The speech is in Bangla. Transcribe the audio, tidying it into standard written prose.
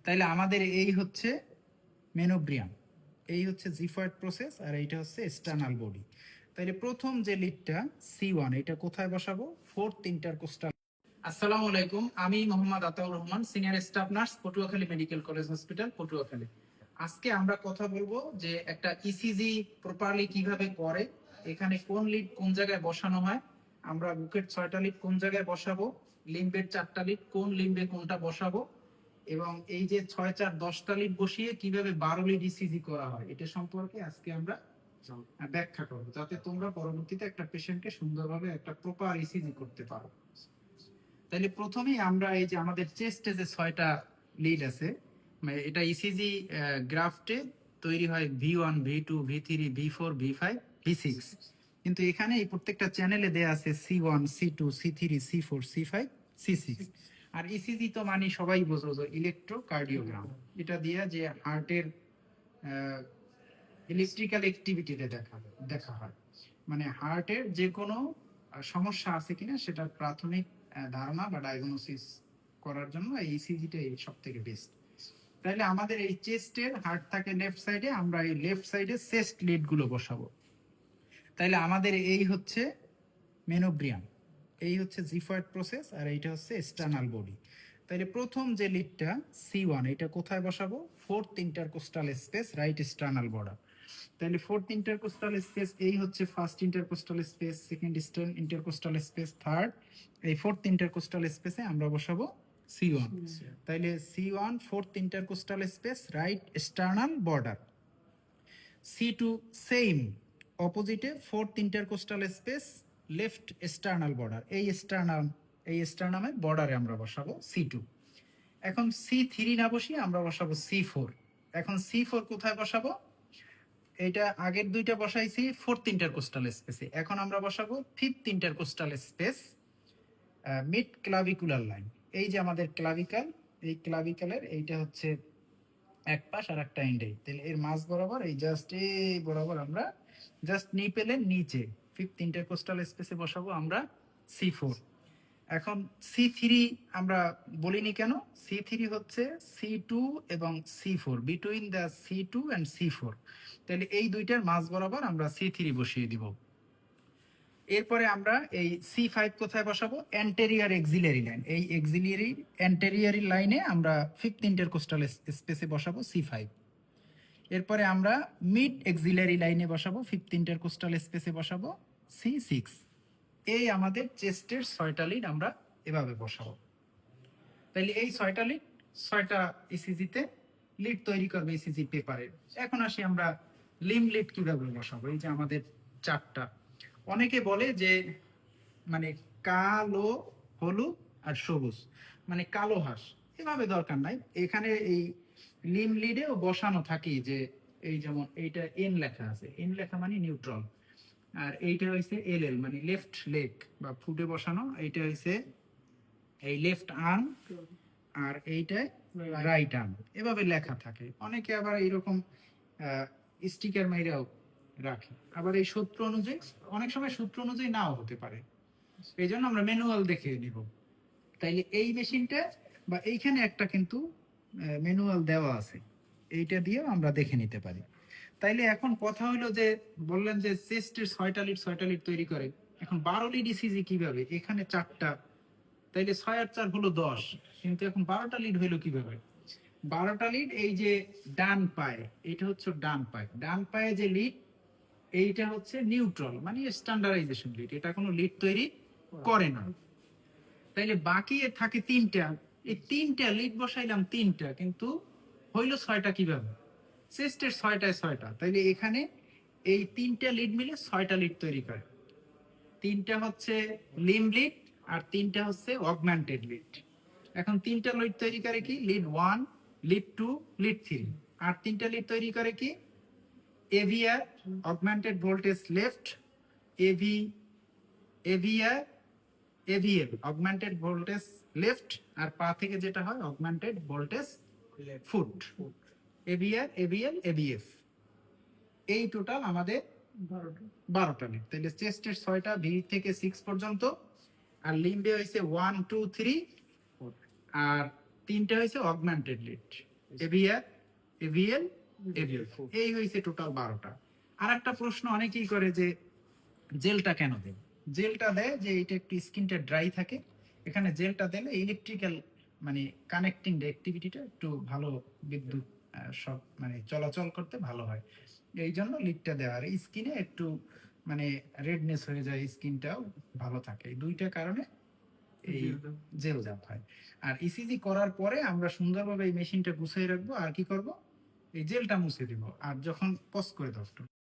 তাইলে আমাদের এই হচ্ছে মেনোব্রিয়াম, এই হচ্ছে জিফয়েড প্রসেস, আর এইটা হচ্ছে এক্সটার্নাল বডি। তাইলে প্রথম যে লিডটা C1, এটা কোথায় বসাবো? Fourth intercostal. আসসালামু আলাইকুম, আমি Mohammad Ataur Rahman, senior staff nurse, Patuakhali medical college hospital, Patuakhali. আজকে আমরা কথা বলবো যে একটা ইসিজি প্রপারলি কিভাবে করে, এখানে কোন লিড কোন জায়গায় বসানো হয়, আমরা বুকের 6টা লিড কোন জায়গায় বসাবো, লিম্বের 4টা লিড কোন লিম্বে কোনটা বসাবো, এবং এই যে 6 4 10টা লিড বসিয়ে কিভাবে 12 লিড ইসিজি করা হয়, এটা সম্পর্কে আজকে আমরা ব্যাখ্যা করবো, যাতে তোমরা পরবর্তীতে একটা পেশেন্টকে সুন্দরভাবে একটা প্রপার ইসিজি করতে পারো। তাহলে প্রথমেই আমরা এই যে আমাদের চেস্টে যে 6টা লিড আছে, মানে এটা ইসিজি গ্রাফটে তৈরি হয় V1 V2 V3 V4 V5 V6, কিন্তু এখানে এই প্রত্যেকটা চ্যানেলে দেয়া আছে C1 C2 C3 C4 C5 C6। আর ইসিজি তো মানে সবাই বোঝো যে ইলেকট্রোকার্ডিওগ্রাম, এটা দিয়ে যে হার্টের ইলেকট্রিক্যাল অ্যাক্টিভিটিতে দেখা হয়, মানে হার্টের যে কোনো সমস্যা আছে কিনা সেটার প্রাথমিক ধারণা বা ডায়াগনোসিস করার জন্য এই ইসিজিটাই সব থেকে বেস্ট। তাহলে আমাদের এই চেস্টের হার্ট থাকে লেফট সাইডে, আমরা এই লেফট সাইডে চেস্ট লিড গুলো বসাবো। তাইলে আমাদের এই হচ্ছে মেনোব্রিয়াম, এই হচ্ছে জিফয়েড প্রসেস, আর এইটা হচ্ছে এক্সটার্নাল বডি। তাইলে প্রথম যে লিডটা C1, এটা কোথায় বসাবো? Fourth intercostal space, right external border. তাহলে ফোর্থ ইন্টারকোস্টাল স্পেস এই হচ্ছে first intercostal space, second intercostal space, third, এই ফোর্থ ইন্টারকোস্টাল স্পেসে আমরা বসাবো C1। তাইলে C1 fourth intercostal space, right external border. C2 same, অপোজিটে fourth intercostal space, left external border. এই এক্সটার্নামের বর্ডারে আমরা বসাবো C2। এখন C3 না বসিয়ে আমরা বসাবো C4। এখন C4 কোথায় বসাবো? এটা আগের দুইটা বসাইছি ফোর্থ ইন্টারকোস্টাল স্পেসে, এখন আমরা বসাবো fifth intercostal space, mid clavicular line. এই যে আমাদের ক্লাভিকাল, এই ক্লাভিকালের এইটা হচ্ছে এক পাশ আর একটা এন্ডে, তাহলে এর মাঝ বরাবর এই জাস্ট এই বরাবর আমরা জাস্ট নিপেলের নিচে ফিফথ ইন্টারকোস্টাল স্পেসে বসাবো আমরা C4। এখন C3 আমরা বলিনি কেন? C3 হচ্ছে C2 এবং C4, between the C2 and C4। তাহলে এই দুইটার মাঝ বরাবর আমরা C3 বসিয়ে দিব। এরপরে আমরা এই C5 কোথায় বসাবো? অ্যান্টেরিয়র এক্সিলারি লাইন, এই অ্যান্টেরিয়র লাইনে আমরা ফিফথ ইন্টারকোস্টাল স্পেসে বসাবো C5। এরপরে আমরা মিড এক্সিলারি লাইনে বসাবো, ফিফথ ইন্টারকোস্টাল স্পেসে বসাবো C6। এই আমাদের চেস্টের 6টা লিড আমরা এভাবে বসাবো। তাহলে এই 6টা লিড 6টা ইসিজিতে লিড তৈরি করবে ইসিজি পেপারে। এখন আসি আমরা লিম লিড কিভাবে বসাবো। এই যে আমাদের 4টা, অনেকে বলে যে মানে কালো, হলুদ আর সবুজ, মানে কালো হাঁস, এভাবে দরকার নাই। এখানে এই লিম লিডেও বসানো থাকি যে এই যেমন এইটা এন লেখা আছে, এন লেখা মানে নিউট্রাল, আর এইটা হইছে LL মানে লেফট লেগ বা ফুটে বসানো, এইটা হইছে এই লেফট আর্ম, আর এইটা রাইট আর্ম, এভাবে লেখা থাকে। অনেকে আবার এইরকম স্টিকার মাইরাও রাখে, আবার এই সূত্র অনুযায়ী, অনেক সময় সূত্র অনুযায়ী নাও হতে পারে, এই জন্য আমরা ম্যানুয়াল দেখে নিব। তাইলে এই মেশিনটা বা এইখানে একটা কিন্তু ম্যানুয়াল দেওয়া আছে, এইটা দিয়েও আমরা দেখে নিতে পারি। তাইলে এখন কথা হলো যে বললেন যে চেস্টের 6টা লিড তৈরি করে, এখন 12 লিড ইসিজি কিভাবে? এখানে 4টা, তাইলে 6 আর 4 হলো 10, কিন্তু এখন 12টা লিড হইলো কিভাবে? 12টা লিড এই যে ডান পায়ে, এটা হচ্ছে ডান পায়ে যে লিড, এইটা হচ্ছে নিউট্রাল মানে স্ট্যান্ডার্ডাইজেশন লিড, এটা কোনো লিড তৈরি করে না। তাইলে বাকি থাকে 3টা, এই 3টা লিড বসাইলাম 3টা, কিন্তু হইলো 6টা কিভাবে? চেস্টের 6টায় 6টা, তাইলে এখানে এই 3টা লিড মিলে 6টা লিড তৈরি করে। 3টা হচ্ছে লিম লিড আর 3টা হচ্ছে অগমেন্টেড লিড। এখন 3টা লিড তৈরি করে কি? Lead 1, lead 2, lead 3। আর 3টা লিড তৈরি করে কি? AVR, augmented voltage left, AV, AVR, AVL, augmented voltage left, আর পা থেকে যেটা হয় augmented voltage foot, AVR, AVL, AVF. এই টোটাল আমাদের 12টা লিড। তাহলে চেস্টের 6টা V থেকে 6 পর্যন্ত, আর লিম্বে হয়েছে 1 2 3, আর 3টা হয়েছে augmented lead. AVR, AVL, AVL, এই হয়েছে টোটাল 12টা। আর একটা প্রশ্ন অনেকেই করে যে জেলটা কেন দেয়? জেলটা দেয় যে এটা একটু স্কিনটা ড্রাই থাকে, এখানে জেলটা দিলে ইলেকট্রিক্যাল মানে কানেক্টিং অ্যাক্টিভিটিটা একটু ভালো, বিদ্যুৎ সব মানে চলাচল করতে ভালো হয়, এই জন্য লিডটা দেওয়া। আর স্কিনে একটু মানে রেডনেস হয়ে যায়, স্কিনটাও ভালো থাকে, এই দুইটা কারণে এই জেল দেওয়া হয়। আর ইসিজি করার পরে আমরা সুন্দরভাবে এই মেশিনটা গুছিয়ে রাখবো, আর কি করব, এই জেলটা মুছে দিব, আর যখন পজ করে দাও একটু।